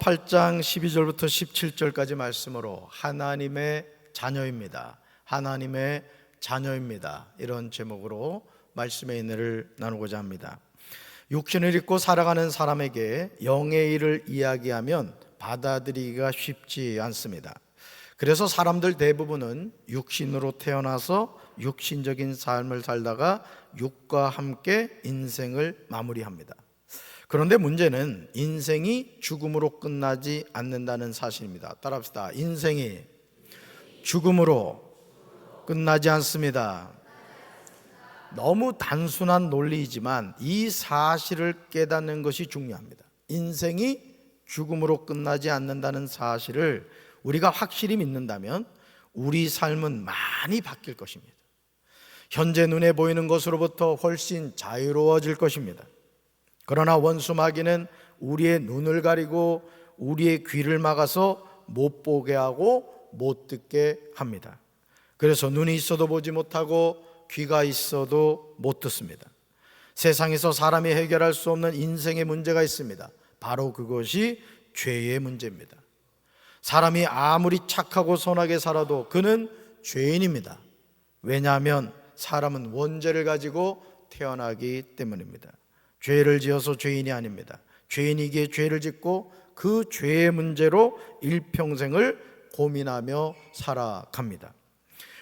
8장 12절부터 17절까지 말씀으로 하나님의 자녀입니다. 하나님의 자녀입니다. 이런 제목으로 말씀의 은혜를 나누고자 합니다. 육신을 입고 살아가는 사람에게 영의 일을 이야기하면 받아들이기가 쉽지 않습니다. 그래서 사람들 대부분은 육신으로 태어나서 육신적인 삶을 살다가 육과 함께 인생을 마무리합니다. 그런데 문제는 인생이 죽음으로 끝나지 않는다는 사실입니다. 따라합시다. 인생이 죽음으로 끝나지 않습니다. 너무 단순한 논리이지만 이 사실을 깨닫는 것이 중요합니다. 인생이 죽음으로 끝나지 않는다는 사실을 우리가 확실히 믿는다면 우리 삶은 많이 바뀔 것입니다. 현재 눈에 보이는 것으로부터 훨씬 자유로워질 것입니다. 그러나 원수 마귀는 우리의 눈을 가리고 우리의 귀를 막아서 못 보게 하고 못 듣게 합니다. 그래서 눈이 있어도 보지 못하고 귀가 있어도 못 듣습니다. 세상에서 사람이 해결할 수 없는 인생의 문제가 있습니다. 바로 그것이 죄의 문제입니다. 사람이 아무리 착하고 선하게 살아도 그는 죄인입니다. 왜냐하면 사람은 원죄를 가지고 태어나기 때문입니다. 죄를 지어서 죄인이 아닙니다. 죄인이기에 죄를 짓고 그 죄의 문제로 일평생을 고민하며 살아갑니다.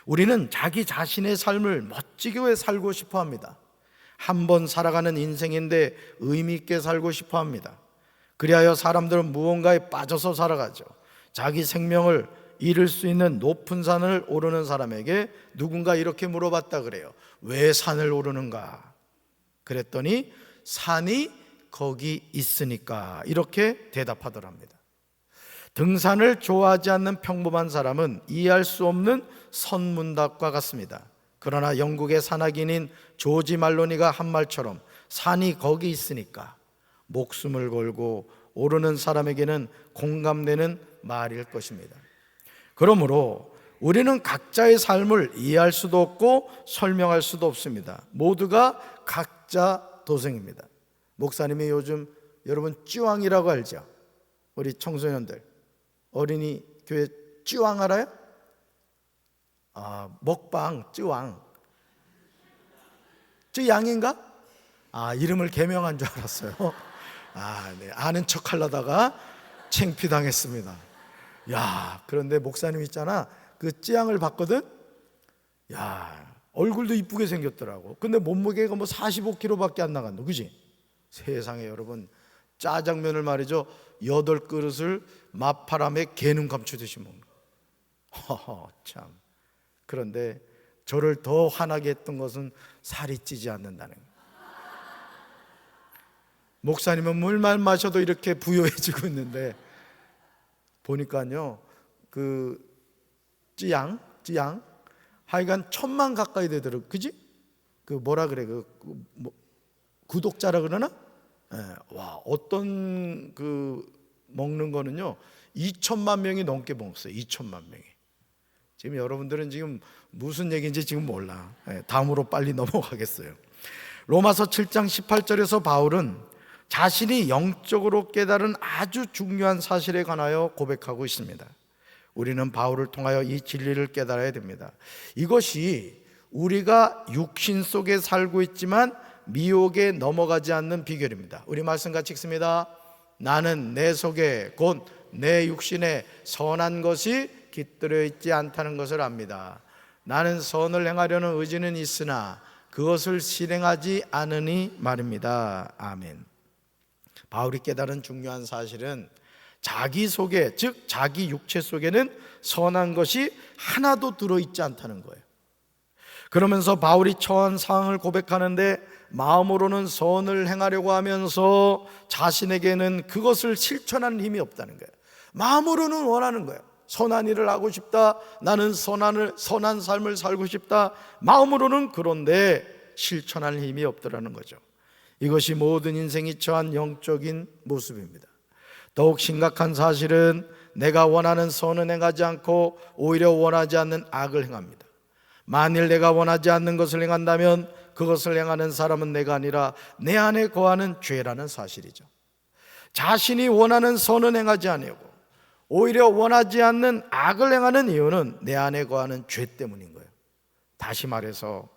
우리는 자기 자신의 삶을 멋지게 살고 싶어 합니다. 한 번 살아가는 인생인데 의미 있게 살고 싶어 합니다. 그리하여 사람들은 무언가에 빠져서 살아가죠. 자기 생명을 잃을 수 있는 높은 산을 오르는 사람에게 누군가 이렇게 물어봤다 그래요. 왜 산을 오르는가? 그랬더니 산이 거기 있으니까, 이렇게 대답하더랍니다. 등산을 좋아하지 않는 평범한 사람은 이해할 수 없는 선문답과 같습니다. 그러나 영국의 산악인인 조지 말로니가 한 말처럼 산이 거기 있으니까 목숨을 걸고 오르는 사람에게는 공감되는 말일 것입니다. 그러므로 우리는 각자의 삶을 이해할 수도 없고 설명할 수도 없습니다. 모두가 각자 도생입니다. 목사님이 요즘 여러분 찌왕이라고 알죠? 우리 청소년들 어린이 교회 찌왕 알아요? 먹방 찌왕. 찌양인가? 이름을 개명한 줄 알았어요. 네. 아는 척 하려다가 창피당했습니다. 그런데 목사님 있잖아, 그 찌양을 봤거든. 얼굴도 이쁘게 생겼더라고. 근데 몸무게가 45kg밖에 안 나간다. 그지? 세상에 여러분, 짜장면을 말이죠, 8그릇을 마파람에 개눈 감추듯이 먹는 거. 참. 그런데 저를 더 화나게 했던 것은 살이 찌지 않는다는 거. 목사님은 물만 마셔도 이렇게 부유해지고 있는데 보니까요, 그 찌양 하여간 1000만 가까이 되더라고. 그지? 그 뭐라 그래, 구독자라 그러나? 어떤 먹는 거는요 2천만 명이 넘게 먹었어요. 2천만 명이. 지금 여러분들은 지금 무슨 얘기인지 지금 몰라. 다음으로 빨리 넘어가겠어요. 로마서 7장 18절에서 바울은 자신이 영적으로 깨달은 아주 중요한 사실에 관하여 고백하고 있습니다. 우리는 바울을 통하여 이 진리를 깨달아야 됩니다. 이것이 우리가 육신 속에 살고 있지만 미혹에 넘어가지 않는 비결입니다. 우리 말씀 같이 읽습니다. 나는 내 속에 곧 내 육신에 선한 것이 깃들어 있지 않다는 것을 압니다. 나는 선을 행하려는 의지는 있으나 그것을 실행하지 않으니 말입니다. 아멘. 바울이 깨달은 중요한 사실은 자기 속에, 즉 자기 육체 속에는 선한 것이 하나도 들어있지 않다는 거예요. 그러면서 바울이 처한 상황을 고백하는데 마음으로는 선을 행하려고 하면서 자신에게는 그것을 실천하는 힘이 없다는 거예요. 마음으로는 원하는 거예요. 선한 일을 하고 싶다, 나는 선한 삶을 살고 싶다, 마음으로는. 그런데 실천할 힘이 없더라는 거죠. 이것이 모든 인생이 처한 영적인 모습입니다. 더욱 심각한 사실은 내가 원하는 선은 행하지 않고 오히려 원하지 않는 악을 행합니다. 만일 내가 원하지 않는 것을 행한다면 그것을 행하는 사람은 내가 아니라 내 안에 거하는 죄라는 사실이죠. 자신이 원하는 선은 행하지 아니하고 오히려 원하지 않는 악을 행하는 이유는 내 안에 거하는 죄 때문인 거예요. 다시 말해서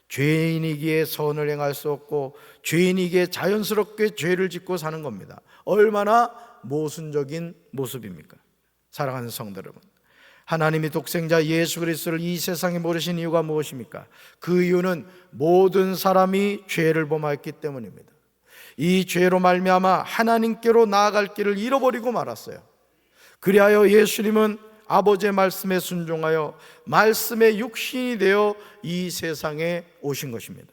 죄인이기에 선을 행할 수 없고 죄인이기에 자연스럽게 죄를 짓고 사는 겁니다. 얼마나 모순적인 모습입니까? 사랑하는 성도 여러분, 하나님이 독생자 예수 그리스도를 이 세상에 보내신 이유가 무엇입니까? 그 이유는 모든 사람이 죄를 범하였기 때문입니다. 이 죄로 말미암아 하나님께로 나아갈 길을 잃어버리고 말았어요. 그리하여 예수님은 아버지의 말씀에 순종하여 말씀의 육신이 되어 이 세상에 오신 것입니다.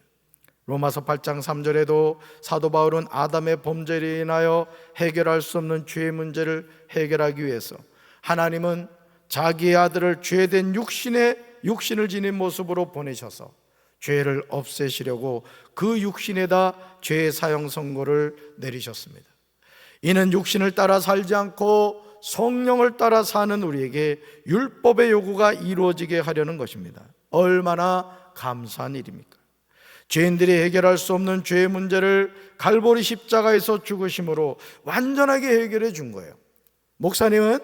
로마서 8장 3절에도 사도 바울은 아담의 범죄로 인하여 해결할 수 없는 죄의 문제를 해결하기 위해서 하나님은 자기의 아들을 죄된 육신을 지닌 모습으로 보내셔서 죄를 없애시려고 그 육신에다 죄의 사형 선고를 내리셨습니다. 이는 육신을 따라 살지 않고 성령을 따라 사는 우리에게 율법의 요구가 이루어지게 하려는 것입니다. 얼마나 감사한 일입니까? 죄인들이 해결할 수 없는 죄의 문제를 갈보리 십자가에서 죽으심으로 완전하게 해결해 준 거예요. 목사님은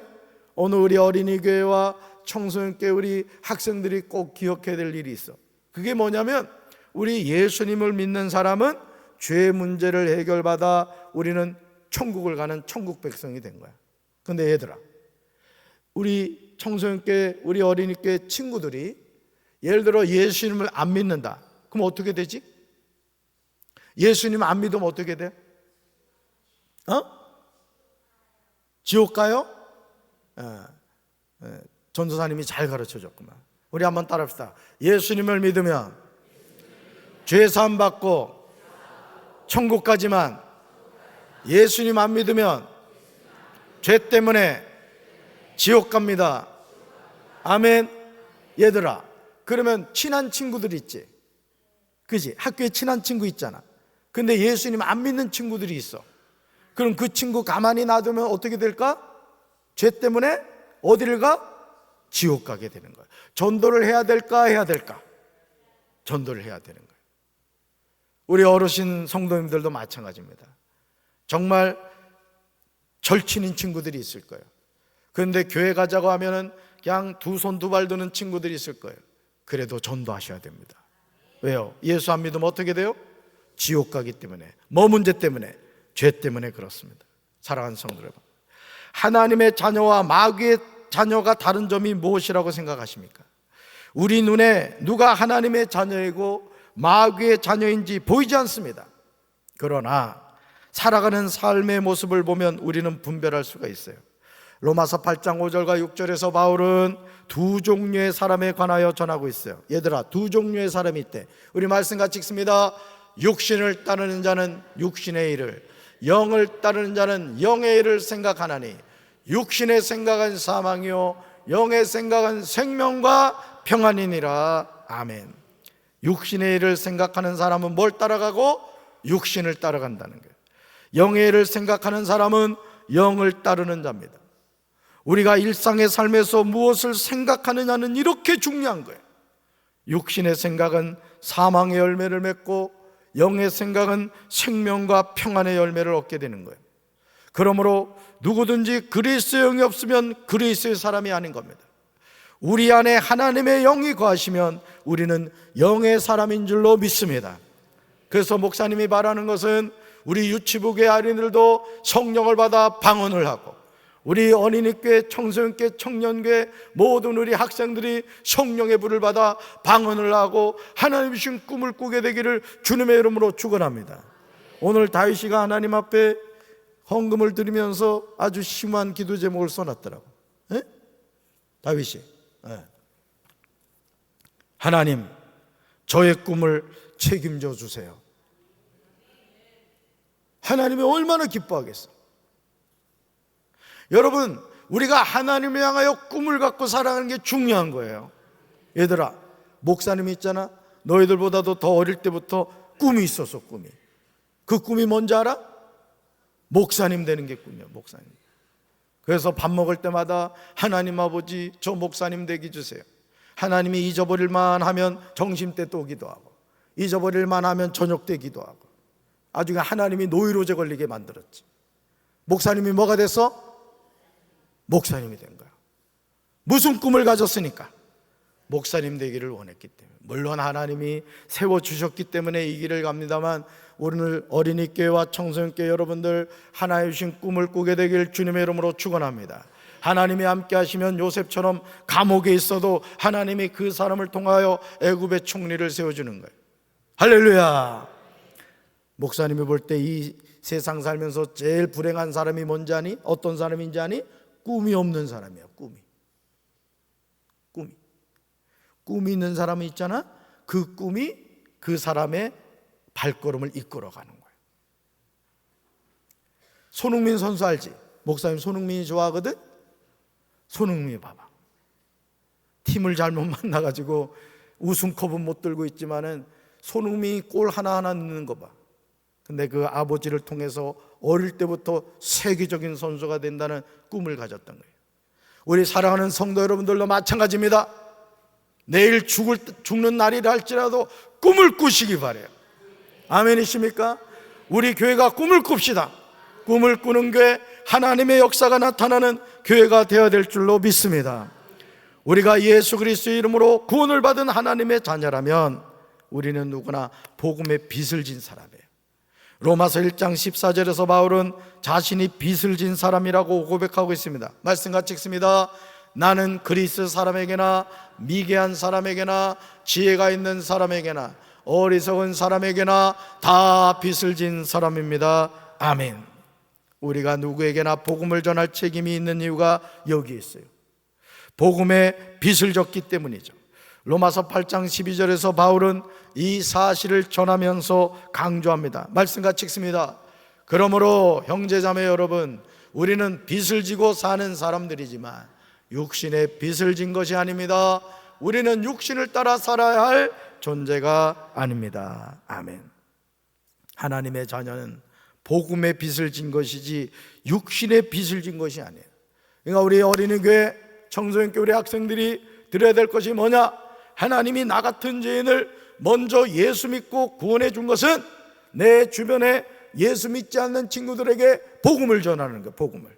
오늘 우리 어린이교회와 청소년교회 우리 학생들이 꼭 기억해야 될 일이 있어. 그게 뭐냐면 우리 예수님을 믿는 사람은 죄 문제를 해결받아 우리는 천국을 가는 천국 백성이 된 거야. 근데 얘들아, 우리 청소년교회 우리 어린이교회 친구들이 예를 들어 예수님을 안 믿는다. 그럼 어떻게 되지? 예수님 안 믿으면 어떻게 돼? 지옥 가요? 전도사님이 잘 가르쳐줬구만. 우리 한번 따라합시다. 예수님을 믿으면 죄사함 받고 천국 가지만 예수님 안 믿으면 죄 때문에 지옥 갑니다. 아멘. 얘들아, 그러면 친한 친구들 있지? 그지? 학교에 친한 친구 있잖아. 근데 예수님 안 믿는 친구들이 있어. 그럼 그 친구 가만히 놔두면 어떻게 될까? 죄 때문에 어디를 가? 지옥 가게 되는 거야. 전도를 해야 될까? 해야 될까? 전도를 해야 되는 거예요. 우리 어르신 성도님들도 마찬가지입니다. 정말 절친인 친구들이 있을 거예요. 그런데 교회 가자고 하면은 그냥 두 손 두 발 드는 친구들이 있을 거예요. 그래도 전도하셔야 됩니다. 왜요? 예수 안 믿으면 어떻게 돼요? 지옥 가기 때문에. 뭐 문제 때문에? 죄 때문에 그렇습니다. 사랑하는 성도 여러분, 하나님의 자녀와 마귀의 자녀가 다른 점이 무엇이라고 생각하십니까? 우리 눈에 누가 하나님의 자녀이고 마귀의 자녀인지 보이지 않습니다. 그러나 살아가는 삶의 모습을 보면 우리는 분별할 수가 있어요. 로마서 8장 5절과 6절에서 바울은 두 종류의 사람에 관하여 전하고 있어요. 얘들아, 두 종류의 사람이 있대. 우리 말씀 같이 읽습니다. 육신을 따르는 자는 육신의 일을, 영을 따르는 자는 영의 일을 생각하나니 육신의 생각은 사망이요 영의 생각은 생명과 평안이니라. 아멘. 육신의 일을 생각하는 사람은 뭘 따라가고? 육신을 따라간다는 거예요. 영의 일을 생각하는 사람은 영을 따르는 자입니다. 우리가 일상의 삶에서 무엇을 생각하느냐는 이렇게 중요한 거예요. 육신의 생각은 사망의 열매를 맺고 영의 생각은 생명과 평안의 열매를 얻게 되는 거예요. 그러므로 누구든지 그리스도의 영이 없으면 그리스도의 사람이 아닌 겁니다. 우리 안에 하나님의 영이 거하시면 우리는 영의 사람인 줄로 믿습니다. 그래서 목사님이 말하는 것은 우리 유치부교회 아이들도 성령을 받아 방언을 하고 우리 어린이교회, 청소년교회, 청년교회 모든 우리 학생들이 성령의 불을 받아 방언을 하고 하나님 주신 꿈을 꾸게 되기를 주님의 이름으로 축원합니다. 오늘 다윗이가 하나님 앞에 헌금을 드리면서 아주 심한 기도 제목을 써놨더라고. 에? 다윗이 하나님, 저의 꿈을 책임져 주세요. 하나님이 얼마나 기뻐하겠어. 여러분, 우리가 하나님을 향하여 꿈을 갖고 살아가는 게 중요한 거예요. 얘들아, 목사님이 있잖아. 너희들보다도 더 어릴 때부터 꿈이 있었어. 꿈이. 그 꿈이 뭔지 알아? 목사님 되는 게 꿈이야. 목사님. 그래서 밥 먹을 때마다 하나님 아버지, 저 목사님 되게 주세요. 하나님이 잊어버릴만 하면 점심때 또 기도하고 잊어버릴만 하면 저녁 때 기도하고 아주 하나님이 노이로제 걸리게 만들었지. 목사님이 뭐가 됐어? 목사님이 된 거야. 무슨 꿈을 가졌으니까? 목사님 되기를 원했기 때문에. 물론 하나님이 세워주셨기 때문에 이 길을 갑니다만, 오늘 어린이교회와 청소년교회 여러분들 하나의 주신 꿈을 꾸게 되길 주님의 이름으로 축원합니다. 하나님이 함께 하시면 요셉처럼 감옥에 있어도 하나님이 그 사람을 통하여 애굽의 총리를 세워주는 거예요. 할렐루야. 목사님이 볼 때 이 세상 살면서 제일 불행한 사람이 뭔지 아니? 어떤 사람인지 아니? 꿈이 없는 사람이야. 꿈이 있는 사람은 있잖아. 그 꿈이 그 사람의 발걸음을 이끌어가는 거예요. 손흥민 선수 알지? 목사님 손흥민이 좋아하거든? 손흥민이 봐봐, 팀을 잘못 만나가지고 우승컵은 못 들고 있지만은 손흥민이 골 하나하나 넣는 거 봐. 근데 그 아버지를 통해서 어릴 때부터 세계적인 선수가 된다는 꿈을 가졌던 거예요. 우리 사랑하는 성도 여러분들도 마찬가지입니다. 내일 죽는 날이라 할지라도 꿈을 꾸시기 바래요. 아멘이십니까? 우리 교회가 꿈을 꿉시다. 꿈을 꾸는 교회, 하나님의 역사가 나타나는 교회가 되어야 될 줄로 믿습니다. 우리가 예수 그리스도의 이름으로 구원을 받은 하나님의 자녀라면 우리는 누구나 복음의 빚을 진 사람이에요. 로마서 1장 14절에서 바울은 자신이 빚을 진 사람이라고 고백하고 있습니다. 말씀 같이 읽습니다. 나는 그리스 사람에게나 미개한 사람에게나 지혜가 있는 사람에게나 어리석은 사람에게나 다 빚을 진 사람입니다. 아멘. 우리가 누구에게나 복음을 전할 책임이 있는 이유가 여기 있어요. 복음의 빚을 졌기 때문이죠. 로마서 8장 12절에서 바울은 이 사실을 전하면서 강조합니다. 말씀 같이 읽습니다. 그러므로 형제자매 여러분, 우리는 빚을 지고 사는 사람들이지만 육신의 빚을 진 것이 아닙니다. 우리는 육신을 따라 살아야 할 존재가 아닙니다. 아멘. 하나님의 자녀는 복음의 빚을 진 것이지 육신의 빚을 진 것이 아니에요. 그러니까 우리 어린이교회, 청소년교회 우리 학생들이 들어야 될 것이 뭐냐? 하나님이 나 같은 죄인을 먼저 예수 믿고 구원해 준 것은 내 주변에 예수 믿지 않는 친구들에게 복음을 전하는 거야. 복음을.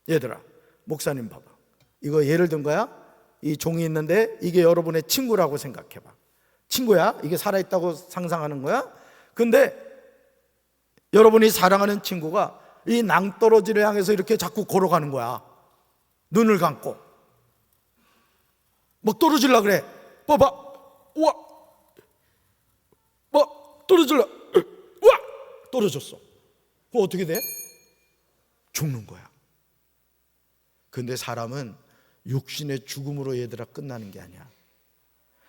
얘들아, 목사님 봐봐, 이거 예를 든 거야. 이 종이 있는데 이게 여러분의 친구라고 생각해봐. 친구야? 이게 살아있다고 상상하는 거야? 근데 여러분이 사랑하는 친구가 이 낭떠러지를 향해서 이렇게 자꾸 걸어가는 거야. 눈을 감고 막 떨어질라 그래. 봐봐, 우와, 뭐 떨어질라, 우와, 떨어졌어. 그럼 어떻게 돼? 죽는 거야. 근데 사람은 육신의 죽음으로 얘들아 끝나는 게 아니야.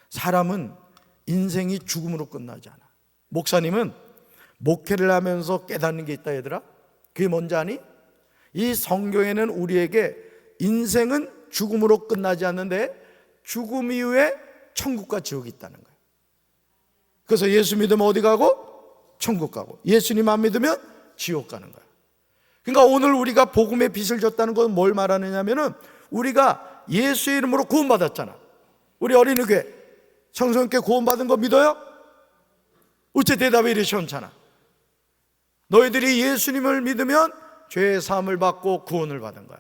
사람은 인생이 죽음으로 끝나지 않아. 목사님은 목회를 하면서 깨닫는 게 있다 얘들아. 그게 뭔지 아니? 이 성경에는 우리에게 인생은 죽음으로 끝나지 않는데 죽음 이후에 천국과 지옥이 있다는 거예요. 그래서 예수 믿으면 어디 가고? 천국 가고, 예수님 안 믿으면 지옥 가는 거야. 그러니까 오늘 우리가 복음의 빚을 졌다는 건 뭘 말하느냐면은 우리가 예수의 이름으로 구원받았잖아. 우리 어린이교회 청소년교회 구원받은 거 믿어요? 어째 대답이 이리 시원찮아. 너희들이 예수님을 믿으면 죄의 사함을 받고 구원을 받은 거야.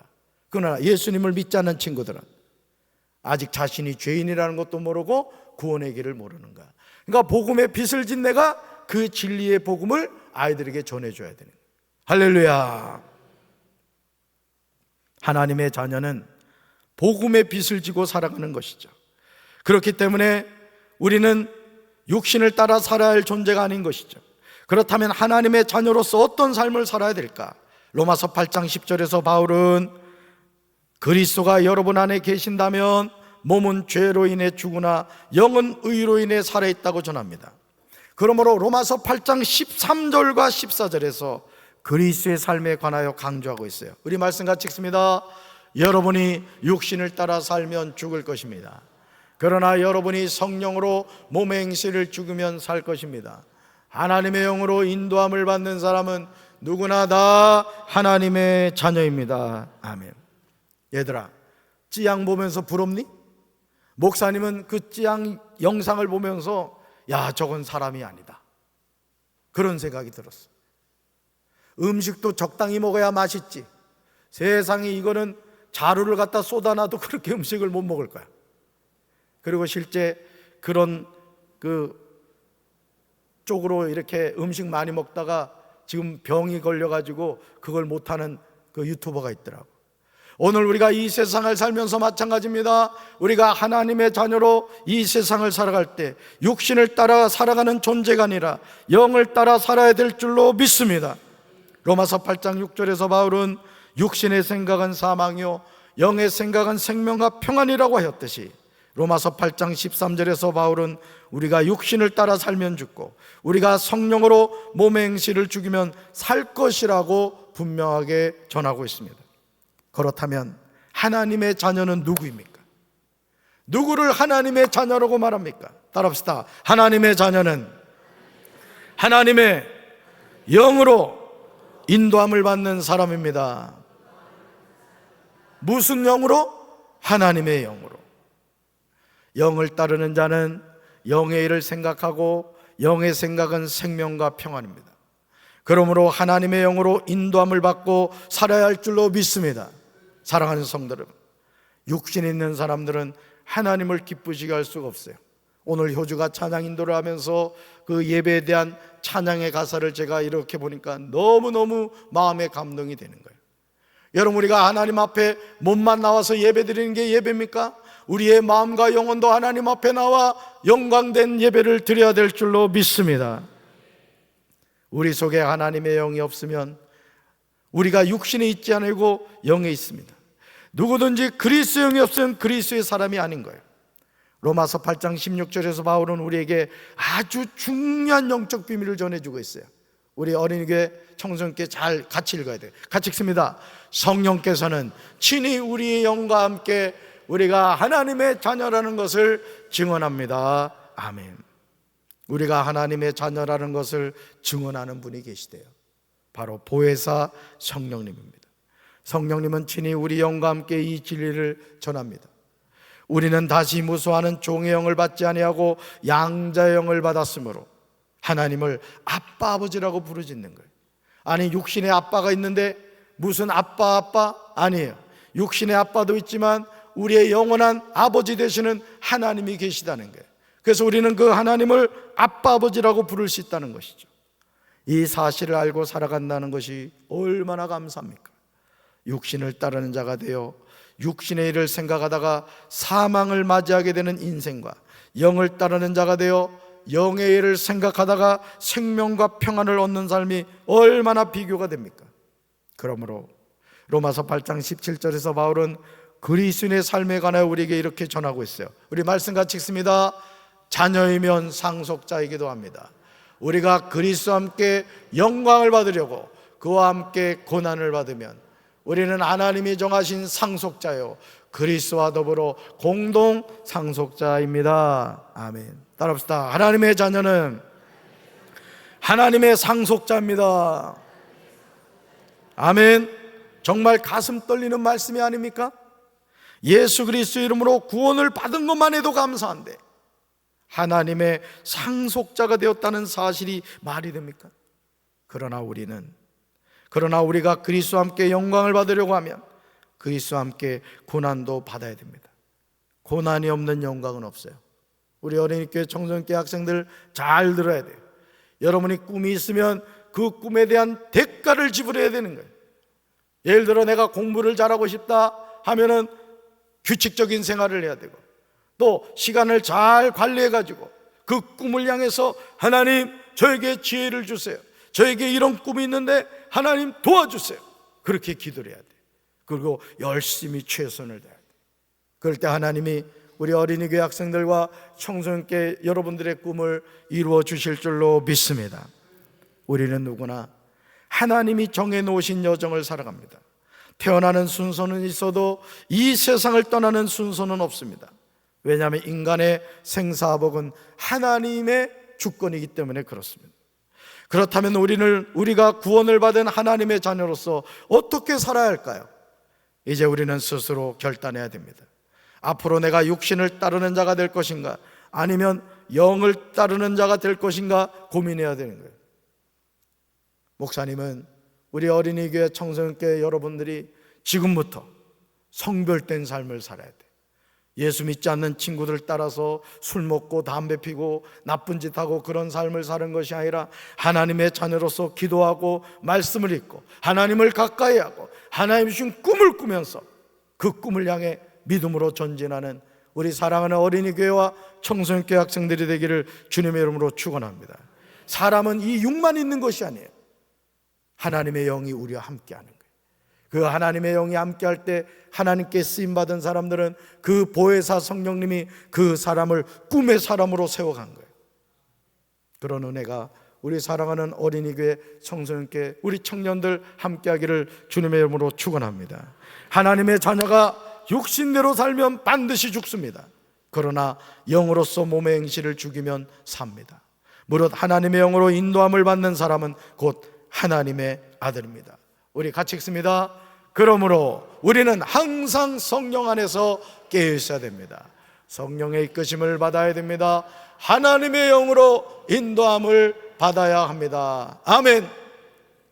그러나 예수님을 믿지 않는 친구들은 아직 자신이 죄인이라는 것도 모르고 구원의 길을 모르는 거야. 그러니까 복음의 빚을 진 내가 그 진리의 복음을 아이들에게 전해줘야 되는 거야. 할렐루야. 하나님의 자녀는 복음의 빚을 지고 살아가는 것이죠. 그렇기 때문에 우리는 육신을 따라 살아야 할 존재가 아닌 것이죠. 그렇다면 하나님의 자녀로서 어떤 삶을 살아야 될까? 로마서 8장 10절에서 바울은 그리스도가 여러분 안에 계신다면 몸은 죄로 인해 죽으나 영은 의로 인해 살아있다고 전합니다. 그러므로 로마서 8장 13절과 14절에서 그리스도의 삶에 관하여 강조하고 있어요. 우리 말씀 같이 읽습니다. 여러분이 육신을 따라 살면 죽을 것입니다. 그러나 여러분이 성령으로 몸의 행실을 죽으면 살 것입니다. 하나님의 영으로 인도함을 받는 사람은 누구나 다 하나님의 자녀입니다. 아멘. 얘들아, 찌양 보면서 부럽니? 목사님은 그 찌양 영상을 보면서 야, 저건 사람이 아니다, 그런 생각이 들었어. 음식도 적당히 먹어야 맛있지. 세상에 이거는 자루를 갖다 쏟아놔도 그렇게 음식을 못 먹을 거야. 그리고 실제 그런 쪽으로 이렇게 음식 많이 먹다가 지금 병이 걸려가지고 그걸 못하는 그 유튜버가 있더라고. 오늘 우리가 이 세상을 살면서 마찬가지입니다. 우리가 하나님의 자녀로 이 세상을 살아갈 때 육신을 따라 살아가는 존재가 아니라 영을 따라 살아야 될 줄로 믿습니다. 로마서 8장 6절에서 바울은 육신의 생각은 사망이요 영의 생각은 생명과 평안이라고 하였듯이, 로마서 8장 13절에서 바울은 우리가 육신을 따라 살면 죽고 우리가 성령으로 몸의 행실을 죽이면 살 것이라고 분명하게 전하고 있습니다. 그렇다면 하나님의 자녀는 누구입니까? 누구를 하나님의 자녀라고 말합니까? 따라합시다. 하나님의 자녀는 하나님의 영으로 인도함을 받는 사람입니다. 무슨 영으로? 하나님의 영으로. 영을 따르는 자는 영의 일을 생각하고 영의 생각은 생명과 평안입니다. 그러므로 하나님의 영으로 인도함을 받고 살아야 할 줄로 믿습니다. 사랑하는 성도 여러분, 육신에 있는 사람들은 하나님을 기쁘시게 할 수가 없어요. 오늘 효주가 찬양 인도를 하면서 그 예배에 대한 찬양의 가사를 제가 이렇게 보니까 너무너무 마음에 감동이 되는 거예요. 여러분, 우리가 하나님 앞에 몸만 나와서 예배 드리는 게 예배입니까? 우리의 마음과 영혼도 하나님 앞에 나와 영광된 예배를 드려야 될 줄로 믿습니다. 우리 속에 하나님의 영이 없으면 우리가 육신에 있지 않고 영에 있습니다. 누구든지 그리스도의 영이 없으면 그리스도의 사람이 아닌 거예요. 로마서 8장 16절에서 바울은 우리에게 아주 중요한 영적 비밀을 전해주고 있어요. 우리 어린이교회 청소년께 잘 같이 읽어야 돼요. 같이 읽습니다. 성령께서는 친히 우리의 영과 함께 우리가 하나님의 자녀라는 것을 증언합니다. 아멘. 우리가 하나님의 자녀라는 것을 증언하는 분이 계시대요. 바로 보혜사 성령님입니다. 성령님은 친히 우리 영과 함께 이 진리를 전합니다. 우리는 다시 무수하는 종의 영을 받지 아니하고 양자의 영을 받았으므로 하나님을 아빠 아버지라고 부르짖는 거예요. 아니, 육신의 아빠가 있는데 무슨 아빠 아니에요. 육신의 아빠도 있지만 우리의 영원한 아버지 되시는 하나님이 계시다는 거예요. 그래서 우리는 그 하나님을 아빠 아버지라고 부를 수 있다는 것이죠. 이 사실을 알고 살아간다는 것이 얼마나 감사합니까? 육신을 따르는 자가 되어 육신의 일을 생각하다가 사망을 맞이하게 되는 인생과 영을 따르는 자가 되어 영의 일을 생각하다가 생명과 평안을 얻는 삶이 얼마나 비교가 됩니까? 그러므로 로마서 8장 17절에서 바울은 그리스도인의 삶에 관하여 우리에게 이렇게 전하고 있어요. 우리 말씀 같이 읽습니다. 자녀이면 상속자이기도 합니다. 우리가 그리스도와 함께 영광을 받으려고 그와 함께 고난을 받으면 우리는 하나님이 정하신 상속자요 그리스도와 더불어 공동 상속자입니다. 아멘. 따라합시다. 하나님의 자녀는 하나님의 상속자입니다. 아멘. 정말 가슴 떨리는 말씀이 아닙니까? 예수 그리스도 이름으로 구원을 받은 것만 해도 감사한데 하나님의 상속자가 되었다는 사실이 말이 됩니까? 그러나 우리가 그리스도와 함께 영광을 받으려고 하면 그리스도와 함께 고난도 받아야 됩니다. 고난이 없는 영광은 없어요. 우리 어린이교회 청소년교회 학생들 잘 들어야 돼요. 여러분이 꿈이 있으면 그 꿈에 대한 대가를 지불해야 되는 거예요. 예를 들어 내가 공부를 잘하고 싶다 하면은 규칙적인 생활을 해야 되고, 또 시간을 잘 관리해가지고 그 꿈을 향해서 하나님 저에게 지혜를 주세요, 저에게 이런 꿈이 있는데 하나님 도와주세요, 그렇게 기도를 해야 돼. 그리고 열심히 최선을 다해야 돼. 그럴 때 하나님이 우리 어린이교회 학생들과 청소년께 여러분들의 꿈을 이루어 주실 줄로 믿습니다. 우리는 누구나 하나님이 정해놓으신 여정을 살아갑니다. 태어나는 순서는 있어도 이 세상을 떠나는 순서는 없습니다. 왜냐하면 인간의 생사복은 하나님의 주권이기 때문에 그렇습니다. 그렇다면 우리가 구원을 받은 하나님의 자녀로서 어떻게 살아야 할까요? 이제 우리는 스스로 결단해야 됩니다. 앞으로 내가 육신을 따르는 자가 될 것인가, 아니면 영을 따르는 자가 될 것인가 고민해야 되는 거예요. 목사님은 우리 어린이 교회 청소년교회 여러분들이 지금부터 성별된 삶을 살아야 돼. 예수 믿지 않는 친구들 따라서 술 먹고 담배 피고 나쁜 짓 하고 그런 삶을 사는 것이 아니라 하나님의 자녀로서 기도하고 말씀을 읽고 하나님을 가까이 하고 하나님 주신 꿈을 꾸면서 그 꿈을 향해 믿음으로 전진하는 우리 사랑하는 어린이 교회와 청소년 교회 학생들이 되기를 주님의 이름으로 축원합니다. 사람은 이 육만 있는 것이 아니에요. 하나님의 영이 우리와 함께하는 거예요. 그 하나님의 영이 함께할 때 하나님께 쓰임받은 사람들은 그 보혜사 성령님이 그 사람을 꿈의 사람으로 세워간 거예요. 그런 은혜가 우리 사랑하는 어린이교회 청소년교회 우리 청년들 함께하기를 주님의 이름으로 축원합니다. 하나님의 자녀가 육신대로 살면 반드시 죽습니다. 그러나 영으로서 몸의 행실을 죽이면 삽니다. 무릇 하나님의 영으로 인도함을 받는 사람은 곧 하나님의 아들입니다. 우리 같이 읽습니다. 그러므로 우리는 항상 성령 안에서 깨어 있어야 됩니다. 성령의 이끄심을 받아야 됩니다. 하나님의 영으로 인도함을 받아야 합니다. 아멘.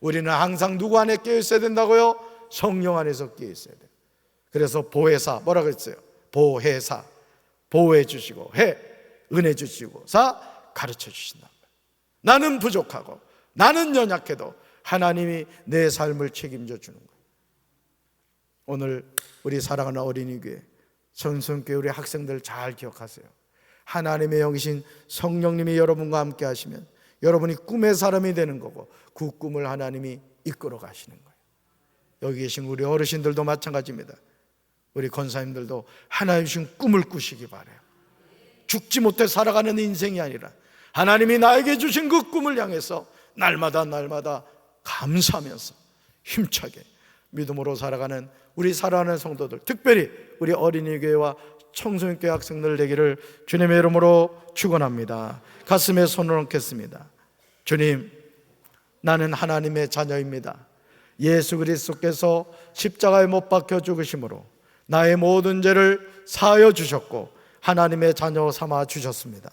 우리는 항상 누구 안에 깨어 있어야 된다고요? 성령 안에서 깨어 있어야 돼요. 그래서 보혜사, 뭐라고 했어요? 보혜사, 보호해 주시고 해, 은혜 주시고 사, 가르쳐 주신다. 나는 부족하고 나는 연약해도 하나님이 내 삶을 책임져 주는 거예요. 오늘 우리 사랑하는 어린이교회 청소년교회 우리 학생들 잘 기억하세요. 하나님의 영이신 성령님이 여러분과 함께 하시면 여러분이 꿈의 사람이 되는 거고 그 꿈을 하나님이 이끌어 가시는 거예요. 여기 계신 우리 어르신들도 마찬가지입니다. 우리 권사님들도 하나님 주신 꿈을 꾸시기 바라요. 죽지 못해 살아가는 인생이 아니라 하나님이 나에게 주신 그 꿈을 향해서 날마다 감사하면서 힘차게 믿음으로 살아가는 우리 사랑하는 성도들, 특별히 우리 어린이교회와 청소년교회 학생들 되기를 주님의 이름으로 축원합니다. 가슴에 손을 얹겠습니다. 주님, 나는 하나님의 자녀입니다. 예수 그리스도께서 십자가에 못 박혀 죽으심으로 나의 모든 죄를 사하여 주셨고 하나님의 자녀 삼아 주셨습니다.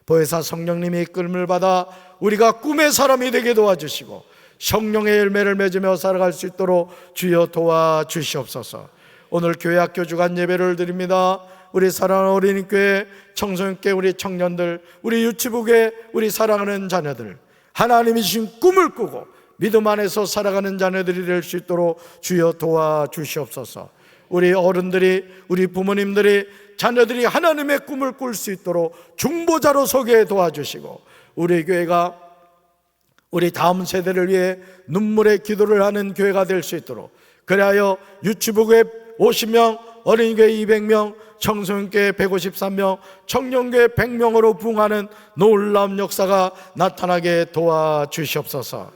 보혜사 성령님이 이끌음을 받아 우리가 꿈의 사람이 되게 도와주시고 성령의 열매를 맺으며 살아갈 수 있도록 주여 도와주시옵소서. 오늘 교회 학교 주간 예배를 드립니다. 우리 사랑하는 어린이교회 청소년교회 우리 청년들, 우리 유치부교회 우리 사랑하는 자녀들, 하나님이 주신 꿈을 꾸고 믿음 안에서 살아가는 자녀들이 될 수 있도록 주여 도와주시옵소서. 우리 어른들이, 우리 부모님들이, 자녀들이 하나님의 꿈을 꿀 수 있도록 중보자로 서게 도와주시고 우리 교회가 우리 다음 세대를 위해 눈물의 기도를 하는 교회가 될 수 있도록, 그리하여 유치부교회 50명, 어린이교회 200명, 청소년교회 153명, 청년교회 100명으로 부흥하는 놀라운 역사가 나타나게 도와주시옵소서.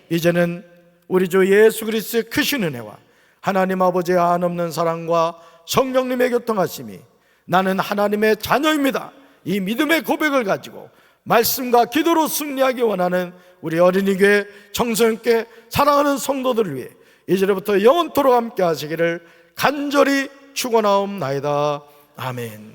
이제는 우리 주 예수 그리스도의 크신 은혜와 하나님 아버지의 한없는 사랑과 성령님의 교통하심이 나는 하나님의 자녀입니다, 이 믿음의 고백을 가지고 말씀과 기도로 승리하기 원하는 우리 어린이교회 청소년교회 사랑하는 성도들을 위해 이제부터 영원토록 함께 하시기를 간절히 축원하옵나이다. 아멘.